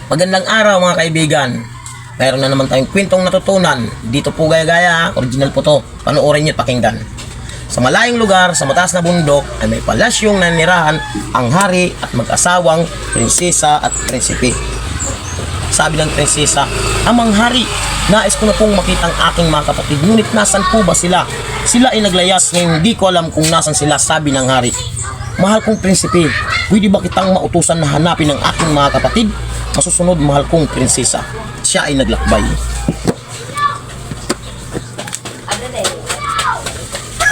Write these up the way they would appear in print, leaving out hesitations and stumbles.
Magandang araw mga kaibigan. Mayroon na naman tayong kwentong natutunan. Dito po gaya-gaya, original po to. Panoorin nyo at pakinggan. Sa malayong lugar, sa mataas na bundok, ay may palasyong nanirahan ang hari at mag-asawang prinsesa at prinsipe. Sabi ng prinsesa, "Amang hari, nais ko na pong makita ang aking mga kapatid, ngunit nasan po ba sila? Sila ay naglayas, ngayon hindi ko alam kung nasan sila." Sabi ng hari, "Mahal kong prinsipe, pwede ba kitang mautusan na hanapin ang aking mga kapatid?" "Masusunod, mahal kong prinsesa." Siya ay naglakbay.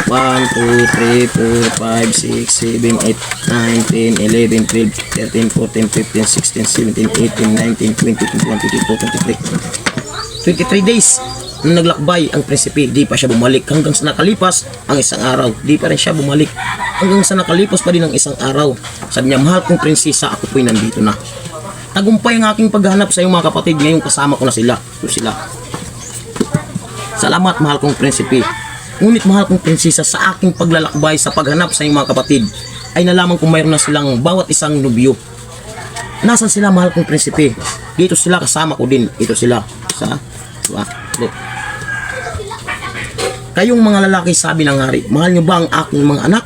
1, 2, 3, 4, 5, 6, 7, 8, 9, 10, 11, 12, 13, 14, 15, 16, 17, 18, 19, 20, 21, 22, 23. 23 days na naglakbay ang prinsipe, di pa siya bumalik. Hanggang sa nakalipas ang isang araw, di pa rin siya bumalik. Hanggang sa nakalipas pa din ang isang araw, sabi niya, "Mahal kong prinsesa, ako po'y nandito na. Tagumpay ang aking paghahanap sa iyong mga kapatid, ngayong kasama ko na sila." Sila. "Salamat, mahal kong prinsipe. Ngunit mahal kong prinsesa, sa aking paglalakbay sa paghanap sa iyong mga kapatid, ay nalaman kong mayroon na silang bawat isang nobyo. Nasaan sila, mahal kong prinsipe?" "Dito sila, kasama ko din. Ito sila." "Kayong mga lalaki," sabi ng hari, "mahal nyo ba ang aking mga anak?"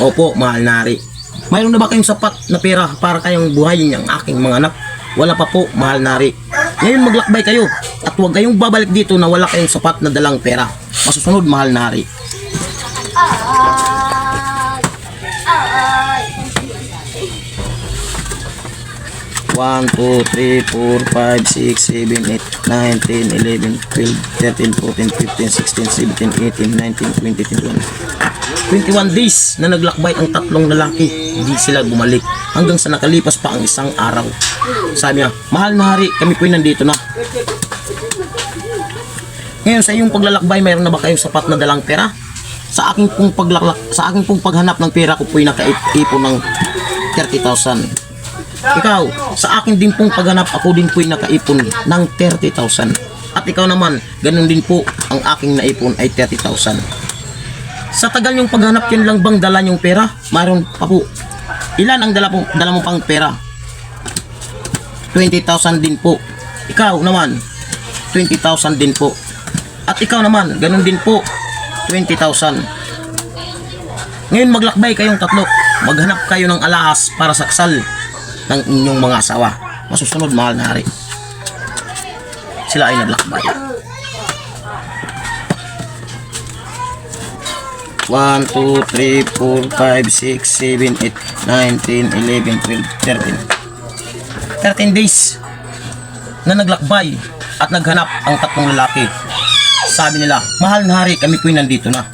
"Opo, mahal na hari." "Mayroon na ba kayong sapat na pera para kayong buhayin ang aking mga anak?" "Wala pa po, mahal na hari." "Ngayon maglakbay kayo at huwag kayong babalik dito na wala kayong sapat na dalang pera. Masusunod, mahal na hari." One, 2, 3, 4, 5, 6, 7, 8, 9, 10, 11, 12, 13, 14, 15, 16, 17, 18, 19, 20, 21. 21 days na naglakbay ang tatlong lalaki. Hindi sila bumalik hanggang sa nakalipas pa ang isang araw. Sabi niya, "Mahal na hari, kami po'y nandito na. Ngayon sa iyong paglalakbay, mayroon na ba kayong sapat na dalang pera? Sa aking pong paghanap ng pera ko po'y nakaipon ng 30,000. Ikaw, sa akin din pong paghanap, ako din po'y nakaipon ng 30,000. At ikaw naman, ganun din po, ang aking naipon ay 30,000. Sa tagal niyong paghanap, yun lang bang dala niyong pera? Mayroon pa po. Ilan ang dala mo pang pera?" 20,000 din po." "Ikaw naman?" 20,000 din po." "At ikaw naman, ganun din po, 20,000. Ngayon maglakbay kayong tatlo. Maghanap kayo ng alahas para sa kasal ng inyong mga asawa. Masusunod, mahal na hari." Sila ay naglakbay. 1, 2, 3, 4, 5, 6, 7, 8, 9, 10, 11, 12, 13. 13 days na naglakbay at naghanap ang tatlong lalaki. Sabi nila, "Mahal na hari, kami po'y nandito na.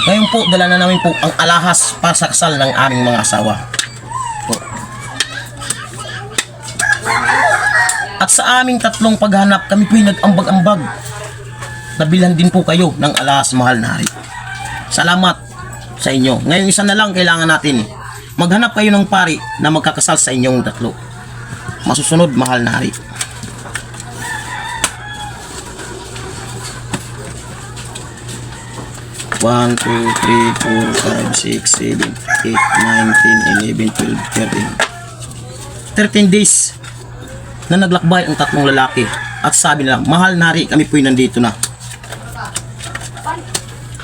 Ngayon po, dala na namin po ang alahas para sa kasal ng aming mga asawa." At sa aming tatlong paghanap, kami po'y nag-ambag-ambag. Nabilhan din po kayo ng alahas, mahal na hari. Salamat sa inyo. Ngayon isa na lang kailangan natin. Maghanap kayo ng pari na magkakasal sa inyong tatlo. Masusunod, mahal na hari. One, 2, 3, 4, 5, 6, 7, 8, 9, 10, 11, 12, 13. 13 days na naglakbay ang tatlong lalaki. At sabi nila, "Mahal na hari, kami po'y nandito na.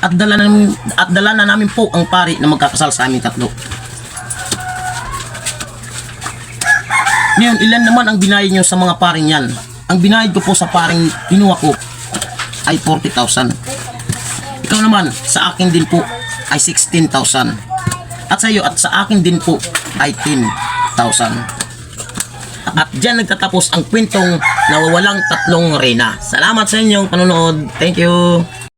At dala na namin po ang pari na magkakasal sa aming tatlo." Ngayon, ilan naman ang binayad nyo sa mga paring yan? Ang binayad ko po sa paring kinuha ko ay 40,000. Ikaw naman, sa akin din po ay 16,000. At sa iyo at sa akin din po ay 10,000. At dyan nagtatapos ang kwentong nawawalang tatlong reyna. Salamat sa inyong panonood. Thank you.